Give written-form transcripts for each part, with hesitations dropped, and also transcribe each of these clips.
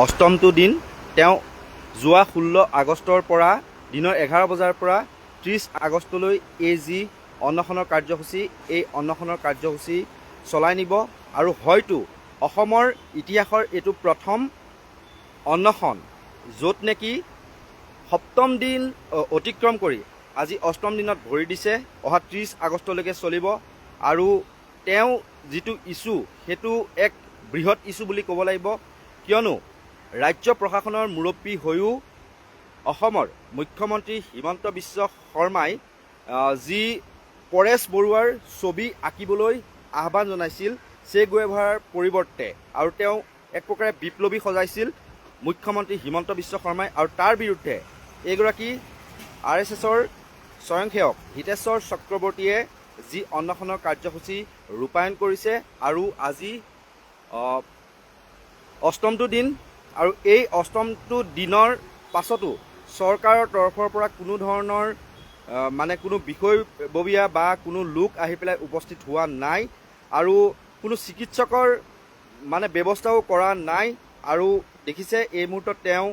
অষ্টমটো দিন তেওঁ যোৱা 16 আগষ্টৰ পৰা দিনৰ 11 বজাৰ পৰা 30 আগষ্টলৈ এই যি অন্নশনৰ কাৰ্যসূচী এই অন্নশনৰ কাৰ্যসূচী চলাই নিব আৰু হয়তো অসমৰ ইতিহাসৰ এইটো প্ৰথম অন্নশন য'ত নেকি সপ্তম দিন অতিক্ৰম কৰি আজি অষ্টম দিনত ভৰি দিছে। অহা 30 আগষ্টলৈকে চলিব আৰু তেওঁ যিটো ইছ্যু সেইটো এক বৃহৎ ইছ্যু বুলি ক'ব লাগিব, কিয়নো ৰাজ্য প্ৰশাসনৰ মুৰব্বী হৈও অসমৰ মুখ্যমন্ত্ৰী হিমন্ত বিশ্ব শৰ্মাই যি পৰেশ বৰুৱাৰ ছবি আঁকিবলৈ আহ্বান জনাইছিল চে গুয়েভাৰাৰ পৰিৱৰ্তে আৰু তেওঁ এক প্ৰকাৰে বিপ্লৱী সজাইছিল মুখ্যমন্ত্ৰী হিমন্ত বিশ্ব শৰ্মাই আৰু তাৰ বিৰুদ্ধে এইগৰাকী RSSৰ স্বয়ংসেৱক হিতেশ্বৰ চক্ৰৱৰ্তীয়ে যি অন্নশনৰ কাৰ্যসূচী ৰূপায়ণ কৰিছে আৰু আজি অষ্টমটো দিন আৰু এই অষ্টমটো দিনৰ পাছতো চৰকাৰৰ তৰফৰ পৰা কোনো ধৰণৰ মানে কোনো বিষয়ববীয়া বা কোনো লোক আহি পেলাই উপস্থিত হোৱা নাই আৰু কোনো চিকিৎসকৰ মানে ব্যৱস্থাও কৰা নাই আৰু দেখিছে এই মুহূৰ্তত তেওঁ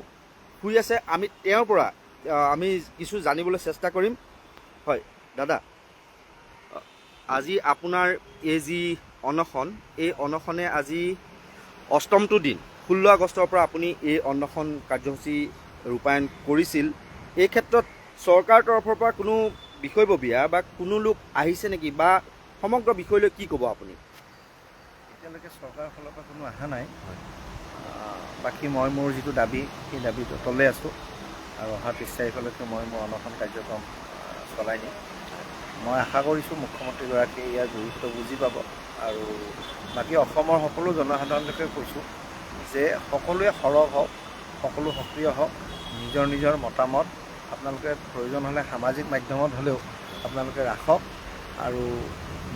শুই আছে। আমি তেওঁৰ পৰা আমি কিছু জানিবলৈ চেষ্টা কৰিম। হয় দাদা, আজি আপোনাৰ এই যি অনশন এই অনশনে আজি অষ্টমটো দিন 16 আগষ্টৰ পৰা আপুনি এই অন্নশন কাৰ্যসূচী ৰূপায়ণ কৰিছিল। এই ক্ষেত্ৰত চৰকাৰৰ তৰফৰ পৰা কোনো বিষয়ববীয়া বা কোনো লোক আহিছে নেকি বা সমগ্ৰ বিষয়লৈ কি ক'ব আপুনি? এতিয়ালৈকে চৰকাৰৰ ফালৰ পৰা কোনো অহা নাই। বাকী মই মোৰ যিটো দাবী সেই দাবীটো তলে আছোঁ আৰু অহা 30 তাৰিখলৈকে মই মোৰ অনশন কাৰ্যক্ৰম চলাই নিম। মই আশা কৰিছোঁ মুখ্যমন্ত্ৰীগৰাকীয়ে ইয়াৰ গুৰুত্ব বুজি পাব আৰু বাকী অসমৰ সকলো জনসাধাৰণকে কৈছোঁ যে সকলোৱে সৰব হওক, সকলো সক্ৰিয় হওক, নিজৰ নিজৰ মতামত আপোনালোকে প্ৰয়োজন হ'লে সামাজিক মাধ্যমত হ'লেও আপোনালোকে ৰাখক আৰু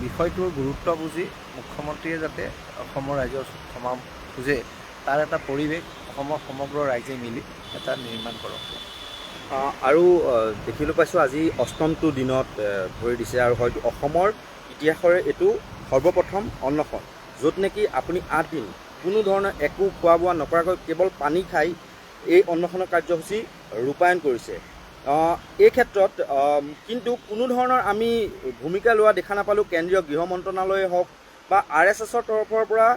বিষয়টোৰ গুৰুত্ব বুজি মুখ্যমন্ত্ৰীয়ে যাতে অসমৰ ৰাইজৰ ক্ষমা খোজে তাৰ এটা পৰিৱেশ অসমৰ সমগ্ৰ ৰাইজে মিলি এটা নিৰ্মাণ কৰক। আৰু দেখিবলৈ পাইছোঁ আজি অষ্টমটো দিনত ভৰি দিছে আৰু হয়তো অসমৰ ইতিহাসৰে এইটো সৰ্বপ্ৰথম অন্নশন য'ত নেকি আপুনি 8 দিন কোনো ধৰণৰ একো খোৱা বোৱা নকৰাকৈ কেৱল পানী খাই এই অন্নশনৰ কাৰ্যসূচী ৰূপায়ণ কৰিছে। এই ক্ষেত্ৰত কিন্তু কোনো ধৰণৰ আমি ভূমিকা লোৱা দেখা নাপালোঁ। কেন্দ্ৰীয় গৃহ মন্ত্ৰণালয়ে হওক বা RSSৰ তৰফৰ পৰা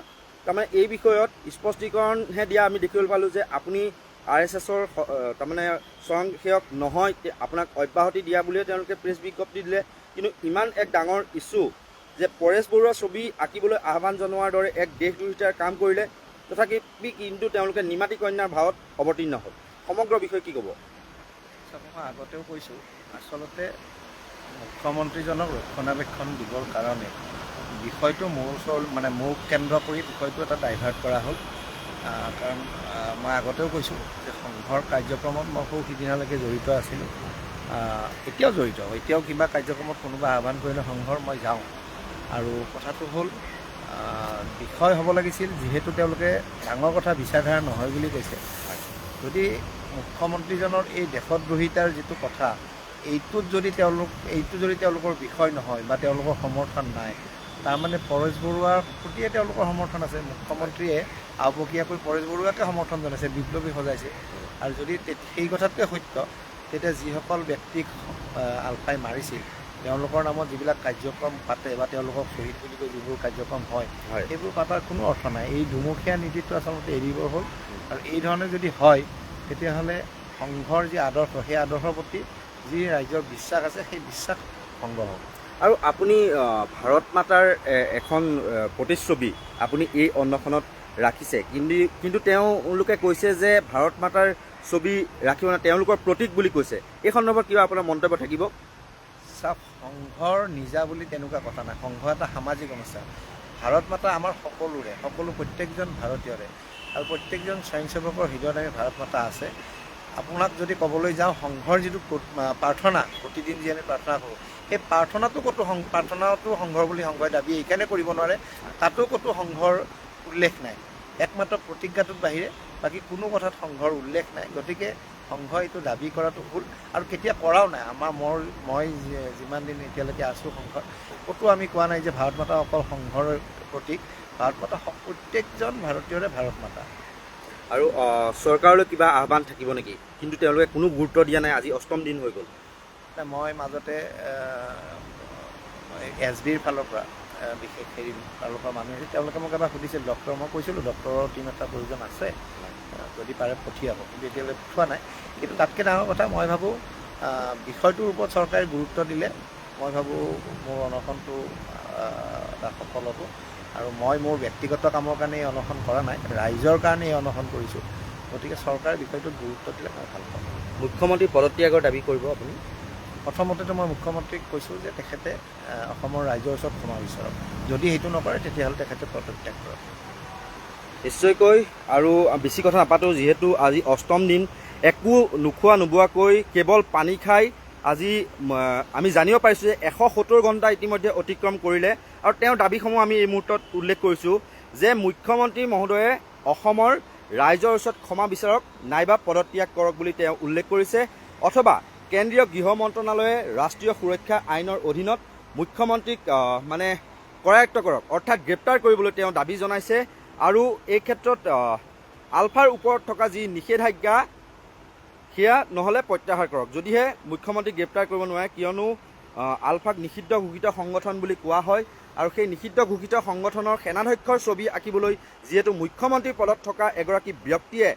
তাৰমানে এই বিষয়ত স্পষ্টীকৰণহে দিয়া আমি দেখিবলৈ পালোঁ যে আপুনি RSSৰ তাৰমানে স্বয়ংসেৱক নহয়, আপোনাক অব্যাহতি দিয়া বুলিয়ে তেওঁলোকে প্ৰেছ বিজ্ঞপ্তি দিলে। কিন্তু ইমান এক ডাঙৰ ইছ্যু যে পৰেশ বৰুৱাৰ ছবি আঁকিবলৈ আহ্বান জনোৱাৰ দৰে এক দেশদ্ৰোহিতাৰ কাম কৰিলে তথাপি কিন্তু তেওঁলোকে নিমাতী কন্যাৰ ভাৱত অৱতীৰ্ণ হ'ল। সমগ্ৰ বিষয়ে কি ক'ব? মই আগতেও কৈছোঁ, আচলতে মুখ্যমন্ত্ৰীজনক ৰক্ষণাবেক্ষণ দিবৰ কাৰণে বিষয়টো মোৰ ওচৰ মানে মোক কেন্দ্ৰ কৰি বিষয়টো এটা ডাইভাৰ্ট কৰা হ'ল। কাৰণ মই আগতেও কৈছোঁ যে সংঘৰ কাৰ্যক্ৰমত মই খুব সিদিনালৈকে জড়িত আছিলোঁ, এতিয়াও জড়িত, এতিয়াও কিবা কাৰ্যক্ৰমত কোনোবা আহ্বান কৰিলে সংঘৰ মই যাওঁ। আৰু কথাটো হ'ল বিষয় হ'ব লাগিছিল, যিহেতু তেওঁলোকে ডাঙৰ কথা বিচাৰধাৰা নহয় বুলি কৈছে। যদি মুখ্যমন্ত্ৰীজনৰ এই দেশদ্ৰোহিতাৰ যিটো কথা এইটো যদি তেওঁলোকৰ বিষয় নহয় বা তেওঁলোকৰ সমৰ্থন নাই, তাৰমানে পৰেশ বৰুৱাৰ প্ৰতিয়ে তেওঁলোকৰ সমৰ্থন আছে। মুখ্যমন্ত্ৰীয়ে আওপকীয়াকৈ পৰেশ বৰুৱাকে সমৰ্থন জনাইছে, বিপ্লৱী সজাইছে। আৰু যদি সেই কথাটোৱে সত্য, তেতিয়া যিসকল ব্যক্তিক আলফাই মাৰিছিল তেওঁলোকৰ নামত যিবিলাক কাৰ্যক্ৰম পাতে বা তেওঁলোকক শ্বহীদ বুলি কৈ যিবোৰ কাৰ্যক্ৰম হয় সেইবোৰ পাতাৰ কোনো অৰ্থ নাই। এই দুমুখীয়া নীতিটো আচলতে এৰিব হ'ল আৰু এই ধৰণে যদি হয় তেতিয়াহ'লে সংঘৰ যি আদৰ্শ সেই আদৰ্শৰ প্ৰতি যি ৰাইজৰ বিশ্বাস আছে সেই বিশ্বাস ভংগ হ'ব। আৰু আপুনি ভাৰত মাতাৰ এখন প্ৰতিচ্ছবি আপুনি এই অন্নশনত ৰাখিছে, কিন্তু তেওঁলোকে কৈছে যে ভাৰত মাতাৰ ছবি ৰাখিব না, তেওঁলোকৰ প্ৰতীক বুলি কৈছে। এই সন্দৰ্ভত কিবা আপোনাৰ মন্তব্য থাকিব? চাওক, সংঘৰ নিজা বুলি তেনেকুৱা কথা নাই। সংঘ এটা সামাজিক অনুষ্ঠান। ভাৰত মাতা আমাৰ সকলোৰে, প্ৰত্যেকজন ভাৰতীয়ৰে আৰু প্ৰত্যেকজন স্বয়ংসেৱকৰ হৃদয়ত আমি ভাৰত মাতা আছে। আপোনাক যদি ক'বলৈ যাওঁ, সংঘৰ যিটো প্ৰাৰ্থনা প্ৰতিদিন যি আমি প্ৰাৰ্থনা কৰোঁ সেই প্ৰাৰ্থনাটো সংঘৰ বুলি সংঘই দাবী এইকাৰণে কৰিব নোৱাৰে, তাতো ক'তো সংঘৰ উল্লেখ নাই। একমাত্ৰ প্ৰতিজ্ঞাটোৰ বাহিৰে বাকী কোনো কথাত সংঘৰ উল্লেখ নাই। গতিকে সংঘই এইটো দাবী কৰাটো ভুল আৰু কেতিয়া কৰাও নাই। মই যিমান দিন এতিয়ালৈকে আছোঁ সংঘত, ক'তো আমি কোৱা নাই যে ভাৰত মাতা অকল সংঘৰ প্ৰতীক। ভাৰত মাতা প্ৰত্যেকজন ভাৰতীয়ৰে ভাৰত মাতা। আৰু চৰকাৰলৈ কিবা আহ্বান থাকিব নেকি? কিন্তু তেওঁলোকে কোনো গুৰুত্ব দিয়া নাই, আজি অষ্টম দিন হৈ গ'ল। মই মাজতে SBৰ ফালৰ পৰা বিশেষ হেৰি ফালৰ পৰা মানুহ আহিছিল, তেওঁলোকে মোক এবাৰ সুধিছিল ডক্টৰ, মই কৈছিলোঁ ডক্টৰৰ টীম এটা প্ৰয়োজন আছে, যদি পাৰে পঠিয়াব, কিন্তু এতিয়ালৈ পঠোৱা নাই। কিন্তু তাতকৈ ডাঙৰ কথা মই ভাবোঁ বিষয়টোৰ ওপৰত চৰকাৰে গুৰুত্ব দিলে মই ভাবোঁ মোৰ অনশনটো এটা সফল হ'ব। আৰু মই মোৰ ব্যক্তিগত কামৰ কাৰণে এই অনশন কৰা নাই, ৰাইজৰ কাৰণে এই অনশন কৰিছোঁ। গতিকে চৰকাৰে বিষয়টোত গুৰুত্ব দিলে মই ভাল পাম। মুখ্যমন্ত্ৰী পদত্যাগৰ দাবী কৰিব আপুনি? প্ৰথমতেতো মই মুখ্যমন্ত্ৰীক কৈছোঁ যে তেখেতে অসমৰ ৰাইজৰ ওচৰত ক্ষমা বিচৰক, যদি সেইটো নকৰে তেতিয়াহ'লে তেখেতে পদত্যাগ কৰক। নিশ্চয়কৈ, আৰু বেছি কথা নাপাতোঁ, যিহেতু আজি অষ্টম দিন একো নোখোৱা নোবোৱাকৈ কেৱল পানী খাই আজি আমি জানিব পাৰিছোঁ যে 170 ঘণ্টা ইতিমধ্যে অতিক্ৰম কৰিলে। আৰু তেওঁৰ দাবীসমূহ আমি এই মুহূৰ্তত উল্লেখ কৰিছোঁ যে মুখ্যমন্ত্ৰী মহোদয়ে অসমৰ ৰাইজৰ ওচৰত ক্ষমা বিচাৰক নাইবা পদত্যাগ কৰক বুলি তেওঁ উল্লেখ কৰিছে, অথবা কেন্দ্ৰীয় গৃহ মন্ত্ৰণালয়ে ৰাষ্ট্ৰীয় সুৰক্ষা আইনৰ অধীনত মুখ্যমন্ত্ৰীক কৰায়ত্ব কৰক, অৰ্থাৎ গ্ৰেপ্তাৰ কৰিবলৈ তেওঁ দাবী জনাইছে। আৰু এই ক্ষেত্ৰত আলফাৰ ওপৰত থকা যি নিষেধাজ্ঞা সেয়া নহ'লে প্ৰত্যাহাৰ কৰক। যদিহে মুখ্যমন্ত্ৰীক গ্ৰেপ্তাৰ কৰিব নোৱাৰে, কিয়নো আলফাক নিষিদ্ধ ঘোষিত সংগঠন বুলি কোৱা হয়, আৰু সেই নিষিদ্ধ ঘোষিত সংগঠনৰ সেনাধ্যক্ষৰ ছবি আঁকিবলৈ যিহেতু মুখ্যমন্ত্ৰীৰ পদত থকা এগৰাকী ব্যক্তিয়ে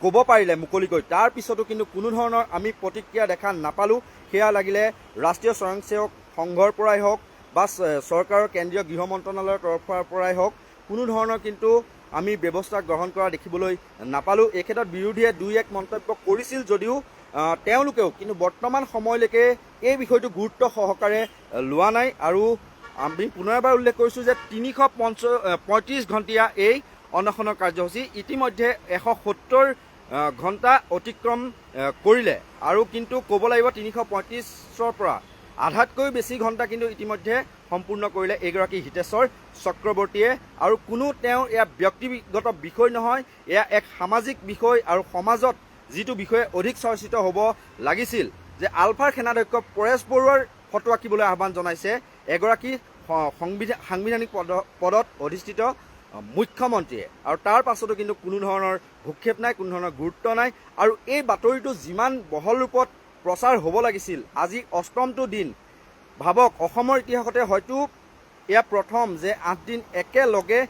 ক'ব পাৰিলে মুকলিকৈ, তাৰ পিছতো কিন্তু কোনো ধৰণৰ আমি প্ৰতিক্ৰিয়া দেখা নাপালোঁ। সেয়া লাগিলে ৰাষ্ট্ৰীয় স্বয়ংসেৱক সংঘৰ পৰাই হওক বা চৰকাৰৰ কেন্দ্ৰীয় গৃহ মন্ত্ৰণালয়ৰ তৰফৰ পৰাই হওক, কোনো ধৰণৰ কিন্তু আমি ব্যৱস্থা গ্ৰহণ কৰা দেখিবলৈ নাপালোঁ। এই ক্ষেত্ৰত বিৰোধীয়ে দুই এক মন্তব্য কৰিছিল যদিও তেওঁলোকেও কিন্তু বৰ্তমান সময়লৈকে এই বিষয়টো গুৰুত্ব সহকাৰে লোৱা নাই। আৰু আমি পুনৰ এবাৰ উল্লেখ কৰিছোঁ যে 335 ঘণ্টীয়া এই অনশনৰ কাৰ্যসূচী ইতিমধ্যে 170 ঘণ্টা অতিক্ৰম কৰিলে, আৰু কিন্তু ক'ব লাগিব 335ৰ পৰা আধাতকৈ বেছি ঘণ্টা কিন্তু ইতিমধ্যে সম্পূৰ্ণ কৰিলে এইগৰাকী হিতেশ্বৰ চক্ৰৱৰ্তীয়ে। আৰু কোনো তেওঁৰ এয়া ব্যক্তিগত বিষয় নহয়, এয়া এক সামাজিক বিষয়, আৰু সমাজত যিটো বিষয়ে অধিক চৰ্চিত হ'ব লাগিছিল যে আলফাৰ সেনাধ্যক্ষ পৰেশ বৰুৱাৰ ফটো আঁকিবলৈ আহ্বান জনাইছে এগৰাকী সাংবিধানিক পদত অধিষ্ঠিত মুখ্যমন্ত্ৰীয়ে, আৰু তাৰ পাছতো কিন্তু কোনো ধৰণৰ ভূক্ষেপ নাই, কোনো ধৰণৰ গুৰুত্ব নাই। আৰু এই বাতৰিটো যিমান বহল ৰূপত প্ৰচাৰ হ'ব লাগিছিল, আজি অষ্টমটো দিন, ভাবক অসমৰ ইতিহাসতে হয়তো এয়া প্ৰথম যে 8 দিন একেলগে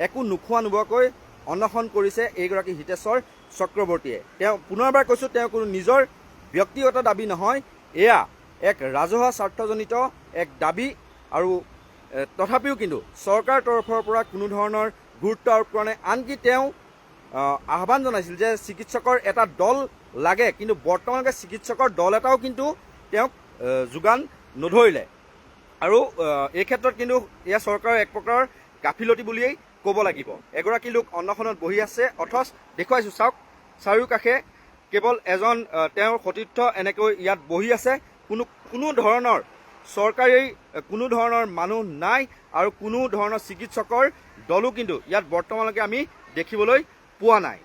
একো নোখোৱা নোবোৱাকৈ অনশন কৰিছে এইগৰাকী হিতেশ্বৰ চক্ৰৱৰ্তীয়ে। তেওঁ পুনৰবাৰ কৈছোঁ, তেওঁ কোনো নিজৰ ব্যক্তিগত দাবী নহয়, এয়া এক ৰাজহুৱা স্বাৰ্থজনিত এক দাবী। আৰু তথাপিও কিন্তু চৰকাৰৰ তৰফৰ পৰা কোনো ধৰণৰ গুৰুত্ব আৰোপ কৰা নাই। আনকি তেওঁ আহ্বান জনাইছিল যে চিকিৎসকৰ এটা দল লাগে, কিন্তু বৰ্তমানলৈকে চিকিৎসকৰ দল এটাও কিন্তু তেওঁক যোগান নধৰিলে। আৰু এই ক্ষেত্ৰত কিন্তু এয়া চৰকাৰৰ এক প্ৰকাৰৰ গাফিলতি বুলিয়েই ক'ব লাগিব। এগৰাকী লোক অন্নখনত বহি আছে, অথচ দেখুৱাইছোঁ চাওক চাৰিওকাষে কেৱল এজন তেওঁৰ সতীৰ্থ এনেকৈ ইয়াত বহি আছে, কোনো ধৰণৰ চৰকাৰী কোনো ধৰণৰ মানুহ নাই, আৰু কোনো ধৰণৰ চিকিৎসকৰ দলো কিন্তু ইয়াত বৰ্তমানলৈকে আমি দেখিবলৈ পোৱা নাই।